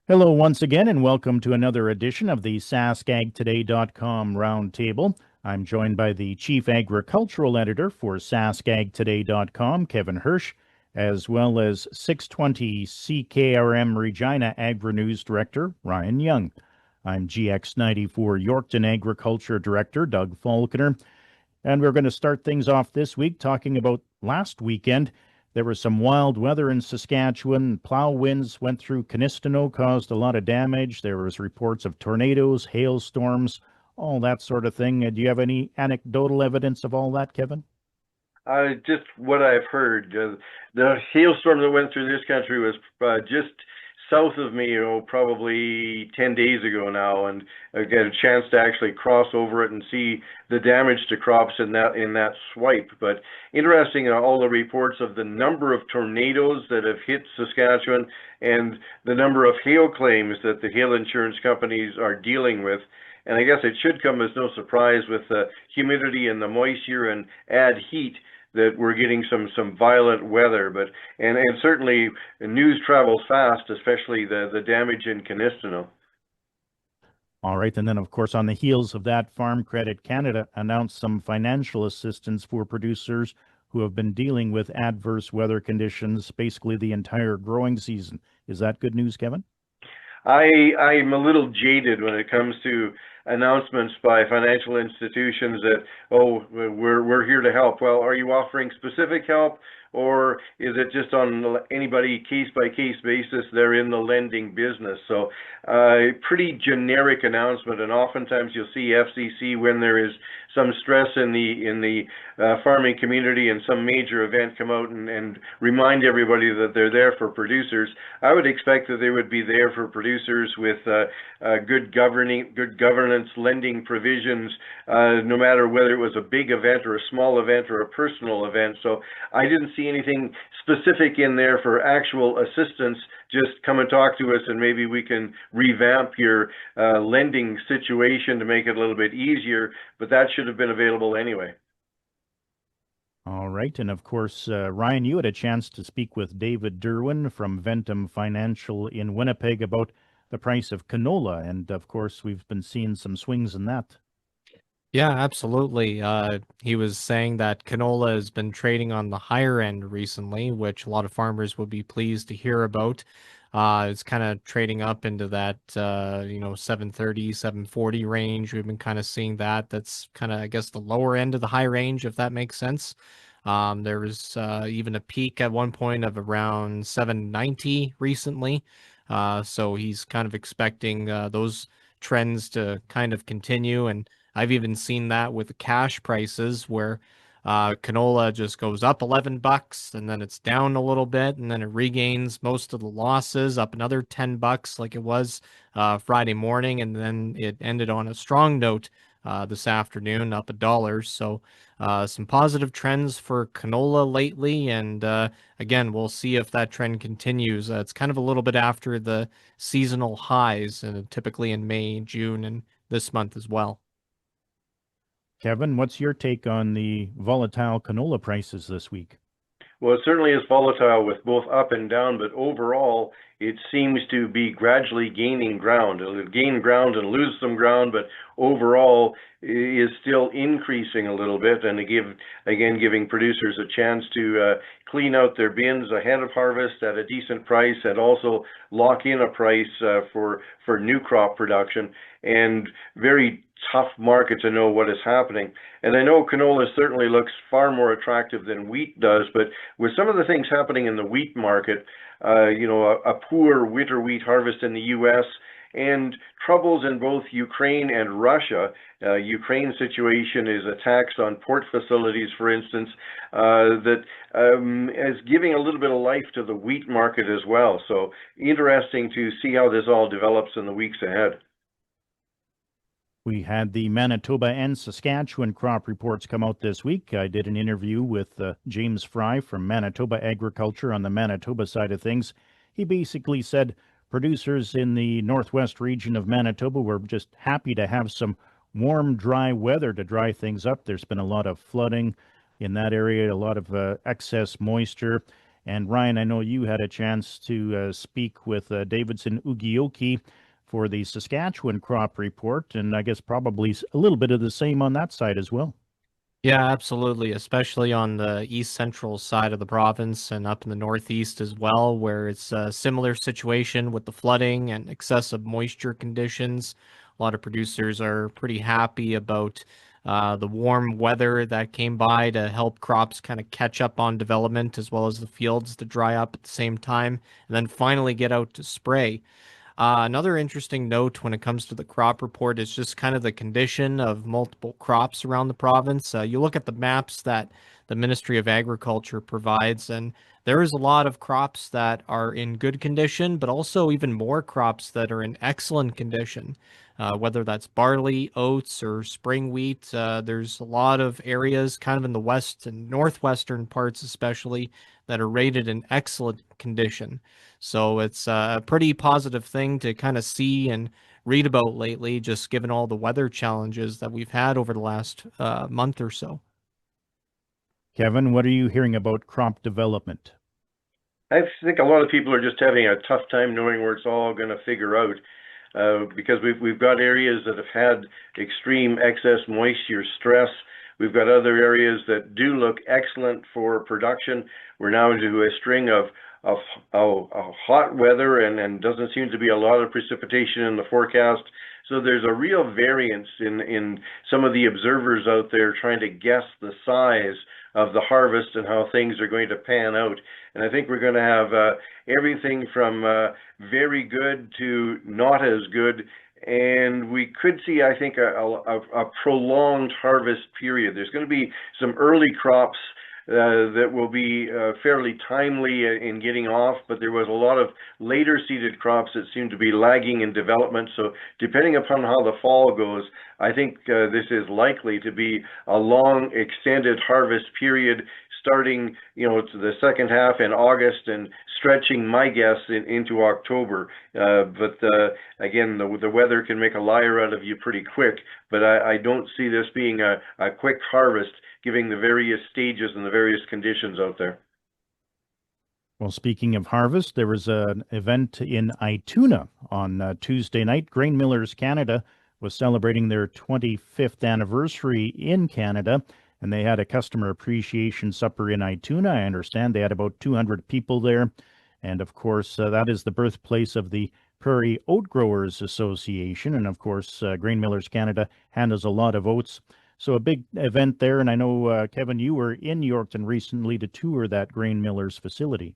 Hello once again, and welcome to another edition of the SaskAgToday.com Roundtable. I'm joined by the Chief Agricultural Editor for SaskAgToday.com, Kevin Hursh, as well as 620 CKRM Regina Agri-News Director, Ryan Young. I'm GX94 Yorkton Agriculture Director, Doug Falconer, and we're going to start things off this week talking about last weekend. There was some wild weather in Saskatchewan. Plow winds went through Canistino, caused a lot of damage. There was reports of tornadoes, hailstorms, all that sort of thing. Do you have any anecdotal evidence of all that, Kevin? Just what I've heard. The hailstorm that went through this country was just south of me, probably 10 days ago now, and I got a chance to actually cross over it and see the damage to crops in that swipe. But interesting, all the reports of the number of tornadoes that have hit Saskatchewan and the number of hail claims that the hail insurance companies are dealing with. And I guess it should come as no surprise with the humidity and the moisture and add heat that we're getting some violent weather, but and certainly news travels fast, especially the damage in Canistino. All right. And then, of course, on the heels of that, Farm Credit Canada announced some financial assistance for producers who have been dealing with adverse weather conditions basically the entire growing season. Is that good news, Kevin? I'm a little jaded when it comes to announcements by financial institutions that, oh, we're here to help. Well, are you offering specific help, or is it just on anybody case by case basis? They're in the lending business, so pretty generic announcement. And oftentimes you'll see FCC when there is some stress in the farming community and some major event come out and remind everybody that they're there for producers. I would expect that they would be there for producers with good governance, lending provisions, no matter whether it was a big event or a small event or a personal event. So I didn't see anything specific in there for actual assistance. Just come and talk to us, and maybe we can revamp your lending situation to make it a little bit easier. But that should have been available anyway. All right. And of course, Ryan, you had a chance to speak with David Derwin from Ventum Financial in Winnipeg about the price of canola. And of course, we've been seeing some swings in that. Yeah, absolutely. He was saying that canola has been trading on the higher end recently, which a lot of farmers would be pleased to hear about. It's kind of trading up into that, 730, 740 range. We've been kind of seeing that. That's kind of, I guess, the lower end of the high range, if that makes sense. There was even a peak at one point of around 790 recently. So he's kind of expecting those trends to kind of continue. And I've even seen that with the cash prices where canola just goes up $11 and then it's down a little bit and then it regains most of the losses up another $10 like it was Friday morning, and then it ended on a strong note this afternoon up $1. So some positive trends for canola lately, and again, we'll see if that trend continues. It's kind of a little bit after the seasonal highs, and typically in May, June, and this month as well. Kevin, what's your take on the volatile canola prices this week? Well, it certainly is volatile with both up and down, but overall, it seems to be gradually gaining ground. It'll gain ground and lose some ground, but overall is still increasing a little bit, and giving producers a chance to clean out their bins ahead of harvest at a decent price, and also lock in a price for new crop production. And very tough market to know what is happening. And I know canola certainly looks far more attractive than wheat does, but with some of the things happening in the wheat market, a poor winter wheat harvest in the U.S. and troubles in both Ukraine and Russia. Ukraine situation is attacks on port facilities, for instance, that is giving a little bit of life to the wheat market as well. So interesting to see how this all develops in the weeks ahead. We had the Manitoba and Saskatchewan crop reports come out this week. I did an interview with James Fry from Manitoba Agriculture on the Manitoba side of things. He basically said producers in the northwest region of Manitoba were just happy to have some warm, dry weather to dry things up. There's been a lot of flooding in that area, a lot of excess moisture. And Ryan, I know you had a chance to speak with Davidson Ugioki for the Saskatchewan crop report, and I guess probably a little bit of the same on that side as well. Yeah, absolutely, especially on the east central side of the province and up in the northeast as well, where it's a similar situation with the flooding and excessive moisture conditions. A lot of producers are pretty happy about the warm weather that came by to help crops kind of catch up on development as well as the fields to dry up at the same time, and then finally get out to spray. Another interesting note when it comes to the crop report is just kind of the condition of multiple crops around the province. You look at the maps that the Ministry of Agriculture provides, and there is a lot of crops that are in good condition, but also even more crops that are in excellent condition. Whether that's barley, oats, or spring wheat, there's a lot of areas kind of in the west and northwestern parts, especially, that are rated in excellent condition. So it's a pretty positive thing to kind of see and read about lately, just given all the weather challenges that we've had over the last month or so. Kevin, what are you hearing about crop development? I think a lot of people are just having a tough time knowing where it's all going to figure out. Because we've got areas that have had extreme excess moisture stress. We've got other areas that do look excellent for production. We're now into a string of hot weather and doesn't seem to be a lot of precipitation in the forecast. So there's a real variance in some of the observers out there trying to guess the size of the harvest and how things are going to pan out. And I think we're going to have everything from very good to not as good. And we could see, I think, a prolonged harvest period. There's going to be some early crops that will be fairly timely in getting off, but there was a lot of later seeded crops that seem to be lagging in development. So depending upon how the fall goes, I think this is likely to be a long extended harvest period starting, to the second half in August and stretching, my guess, into October. But again, the weather can make a liar out of you pretty quick, but I don't see this being a quick harvest, given the various stages and the various conditions out there. Well, speaking of harvest, there was an event in Ituna on Tuesday night. Grain Millers Canada was celebrating their 25th anniversary in Canada, and they had a customer appreciation supper in Ituna. I understand they had about 200 people there. And of course, that is the birthplace of the Prairie Oat Growers Association. And of course, Grain Millers Canada handles a lot of oats. So a big event there. And I know, Kevin, you were in Yorkton recently to tour that Grain Millers facility.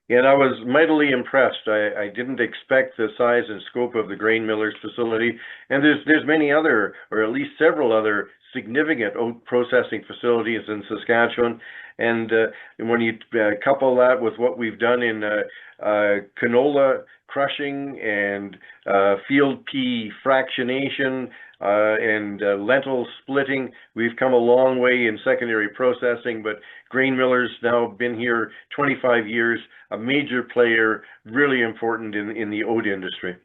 And I was mightily impressed. I didn't expect the size and scope of the Grain Millers facility. And there's many other, or at least several other, significant oat processing facilities in Saskatchewan. And when you couple that with what we've done in canola crushing and field pea fractionation and lentil splitting, we've come a long way in secondary processing. But Grain Millers now been here 25 years, a major player, really important in the oat industry.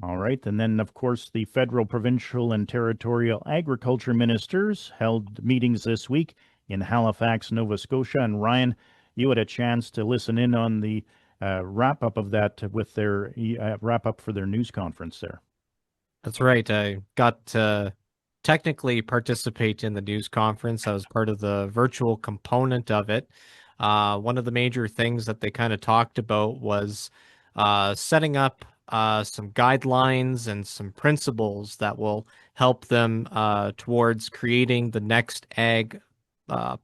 All right. And then, of course, the federal, provincial, and territorial agriculture ministers held meetings this week in Halifax, Nova Scotia. And Ryan, you had a chance to listen in on the wrap up of that with their wrap up for their news conference there. That's right. I got to technically participate in the news conference. I was part of the virtual component of it. One of the major things that they kind of talked about was setting up some guidelines and some principles that will help them towards creating the next ag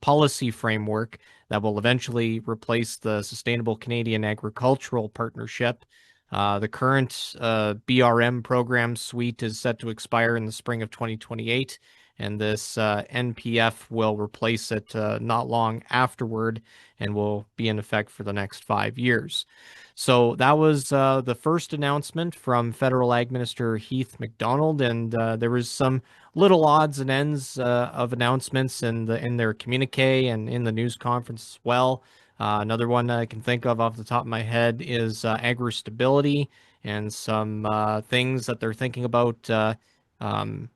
policy framework that will eventually replace the Sustainable Canadian Agricultural Partnership. The current BRM program suite is set to expire in the spring of 2028, and this NPF will replace it not long afterward and will be in effect for the next 5 years. So that was the first announcement from Federal Ag Minister Heath MacDonald, and there was some little odds and ends of announcements in their communique and in the news conference as well. Another one I can think of off the top of my head is agri-stability and some things that they're thinking about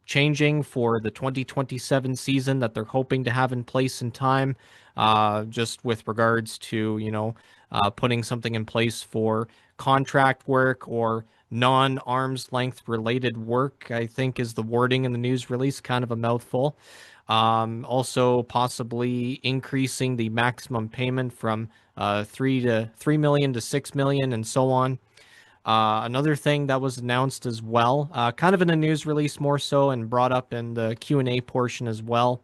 changing for the 2027 season that they're hoping to have in place in time. just with regards to, putting something in place for contract work or non-arm's length related work, I think is the wording in the news release, kind of a mouthful. Also possibly increasing the maximum payment from 3 million to 6 million and so on. Another thing that was announced as well, kind of in a news release more so and brought up in the Q&A portion as well,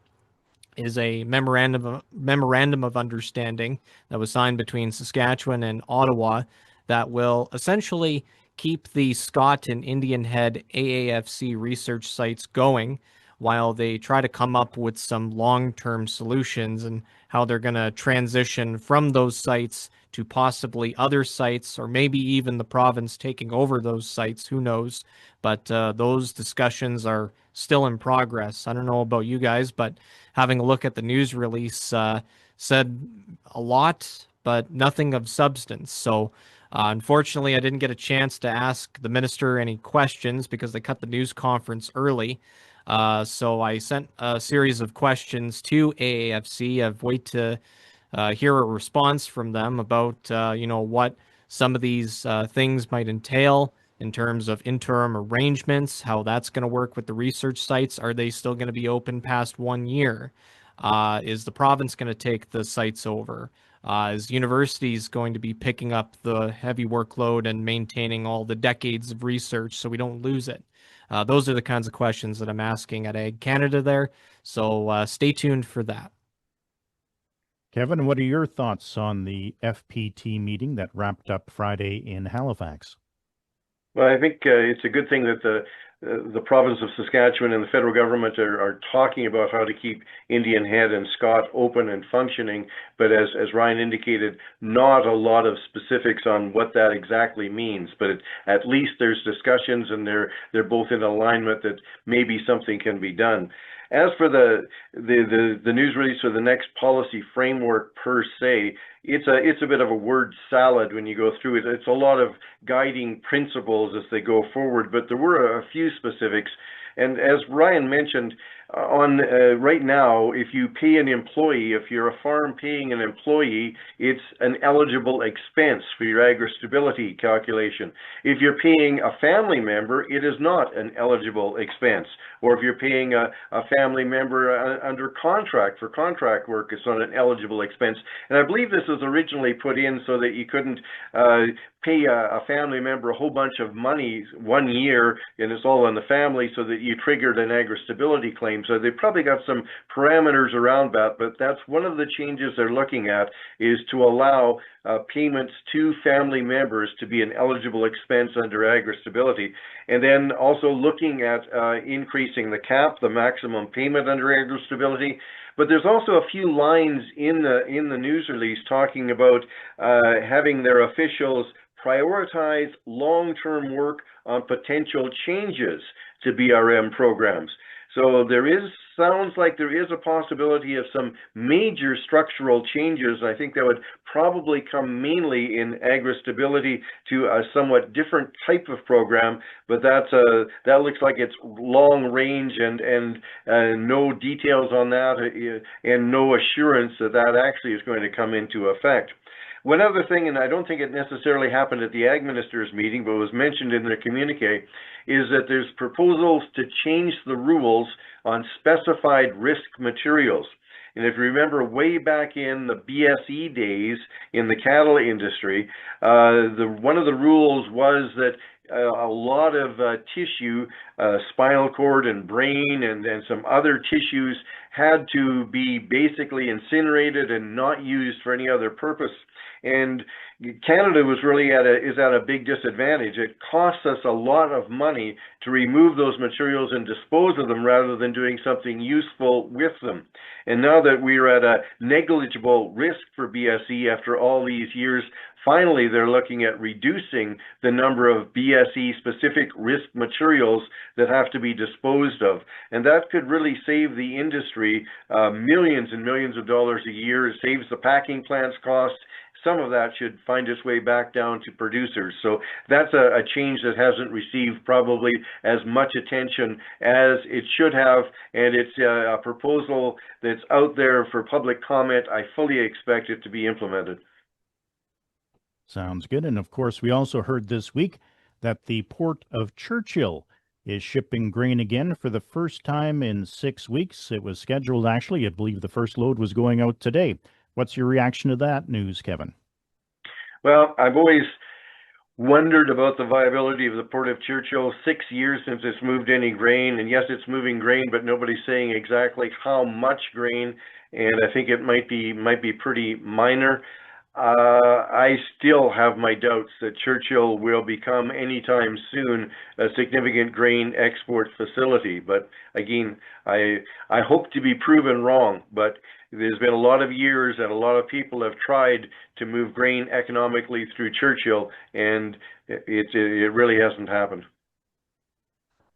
is a memorandum of understanding that was signed between Saskatchewan and Ottawa that will essentially keep the Scott and Indian Head AAFC research sites going while they try to come up with some long-term solutions and how they're going to transition from those sites to possibly other sites, or maybe even the province taking over those sites, who knows. But those discussions are still in progress. I don't know about you guys, but having a look at the news release said a lot, but nothing of substance. So unfortunately, I didn't get a chance to ask the minister any questions because they cut the news conference early. So I sent a series of questions to AAFC. I've waited to hear a response from them about, what some of these things might entail in terms of interim arrangements, how that's going to work with the research sites. Are they still going to be open past 1 year? Is the province going to take the sites over? Is universities going to be picking up the heavy workload and maintaining all the decades of research so we don't lose it? Those are the kinds of questions that I'm asking at Ag Canada there. So stay tuned for that. Kevin, what are your thoughts on the FPT meeting that wrapped up Friday in Halifax? Well, I think it's a good thing that the province of Saskatchewan and the federal government are talking about how to keep Indian Head and Scott open and functioning, but as Ryan indicated, not a lot of specifics on what that exactly means. But at least there's discussions, and they're both in alignment that maybe something can be done. As for the news release for the next policy framework per se, it's a bit of a word salad when you go through it. It's a lot of guiding principles as they go forward, but there were a few specifics. And as Ryan mentioned, right now, if you pay an employee, if you're a farm paying an employee, it's an eligible expense for your agri-stability calculation. If you're paying a family member, it is not an eligible expense. Or if you're paying a family member under contract for contract work, it's not an eligible expense. And I believe this was originally put in so that you couldn't pay a family member a whole bunch of money 1 year, and it's all on the family, so that you triggered an agri-stability claim. So they probably got some parameters around that, but that's one of the changes they're looking at, is to allow payments to family members to be an eligible expense under agri-stability. And then also looking at increasing the cap, the maximum payment under agri-stability. But there's also a few lines in the news release talking about having their officials prioritize long-term work on potential changes to BRM programs. So sounds like there is a possibility of some major structural changes. I think that would probably come mainly in agri-stability to a somewhat different type of program, but that looks like it's long range and no details on that and no assurance that that actually is going to come into effect. One other thing, and I don't think it necessarily happened at the Ag Ministers meeting, but was mentioned in their communique, is that there's proposals to change the rules on specified risk materials. And if you remember way back in the BSE days in the cattle industry, one of the rules was that a lot of tissue, spinal cord and brain and some other tissues had to be basically incinerated and not used for any other purpose. And Canada was really is at a big disadvantage. It costs us a lot of money to remove those materials and dispose of them rather than doing something useful with them. And now that we're at a negligible risk for BSE after all these years, finally they're looking at reducing the number of BSE specific risk materials that have to be disposed of. And that could really save the industry millions and millions of dollars a year. It saves the packing plant's costs, some of that should find its way back down to producers. So that's a change that hasn't received probably as much attention as it should have, and it's a proposal that's out there for public comment. I fully expect it to be implemented. Sounds good. And of course, we also heard this week that the Port of Churchill is shipping grain again for the first time in 6 weeks. It was scheduled, actually, I believe the first load was going out today. What's your reaction to that news, Kevin? Well, I've always wondered about the viability of the Port of Churchill. 6 years since it's moved any grain, and yes, it's moving grain, but nobody's saying exactly how much grain, and I think it might be pretty minor. I still have my doubts that Churchill will become anytime soon a significant grain export facility. But again, I hope to be proven wrong, but there's been a lot of years and a lot of people have tried to move grain economically through Churchill, and it really hasn't happened.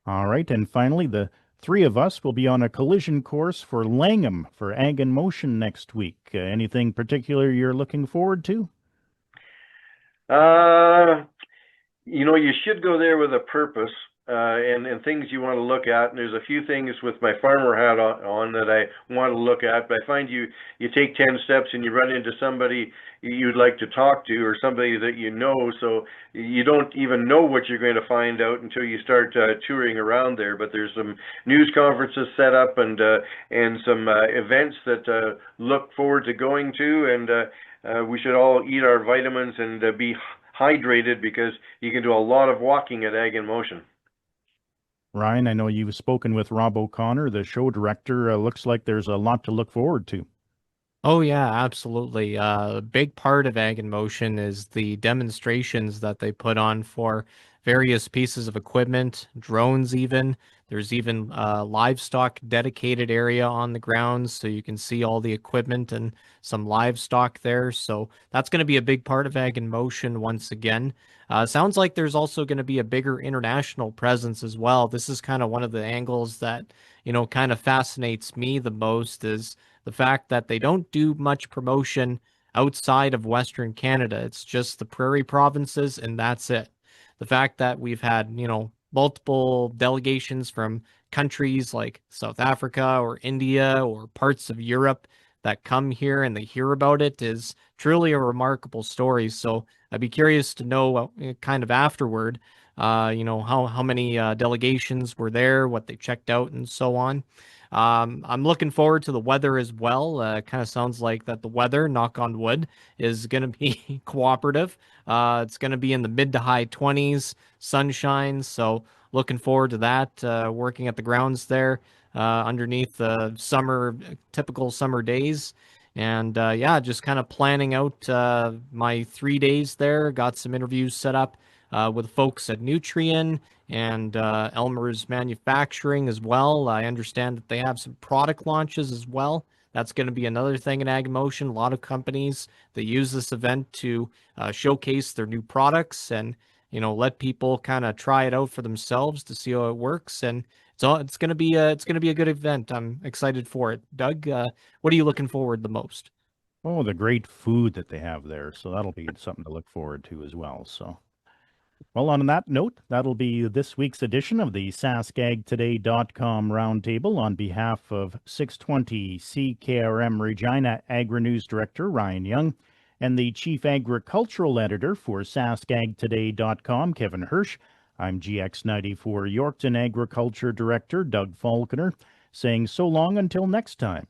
All right. And finally, the three of us will be on a collision course for Langham for Ag in Motion next week. Anything particular you're looking forward to? You should go there with a purpose and things you want to look at. And there's a few things with my farmer hat on that I want to look at. But I find you take 10 steps and you run into somebody you'd like to talk to, or somebody that you know, so you don't even know what you're going to find out until you start touring around there. But there's some news conferences set up and some events that look forward to going to, and we should all eat our vitamins and be hydrated, because you can do a lot of walking at Ag in Motion. Ryan, I know you've spoken with Rob O'Connor, the show director. Looks like there's a lot to look forward to. Oh yeah, absolutely. A big part of Ag in Motion is the demonstrations that they put on for various pieces of equipment, drones even. There's even a livestock dedicated area on the grounds, so you can see all the equipment and some livestock there. So that's going to be a big part of Ag in Motion once again. Sounds like there's also going to be a bigger international presence as well. This is kind of one of the angles that, kind of fascinates me the most, is the fact that they don't do much promotion outside of Western Canada. It's just the prairie provinces, and that's it. The fact that we've had, multiple delegations from countries like South Africa or India or parts of Europe that come here and they hear about it is truly a remarkable story. So I'd be curious to know kind of afterward, how many delegations were there, what they checked out, and so on. I'm looking forward to the weather as well. Kind of sounds like that the weather, knock on wood, is going to be cooperative. It's going to be in the mid to high 20s, sunshine. So looking forward to that. Working at the grounds there underneath the typical summer days. And just kind of planning out my 3 days there. Got some interviews set up with folks at Nutrien and Elmer's Manufacturing as well. I understand that they have some product launches as well. That's going to be another thing in Ag Motion. A lot of companies that use this event to showcase their new products and let people kind of try it out for themselves to see how it works. And it's going to be a good event. I'm excited for it. Doug, what are you looking forward the most? Oh, the great food that they have there. So that'll be something to look forward to as well. So. Well, on that note, that'll be this week's edition of the SaskAgToday.com Roundtable. On behalf of 620 CKRM Regina Agri-News Director Ryan Young and the Chief Agricultural Editor for SaskAgToday.com, Kevin Hursh, I'm GX94 Yorkton Agriculture Director Doug Falconer, saying so long until next time.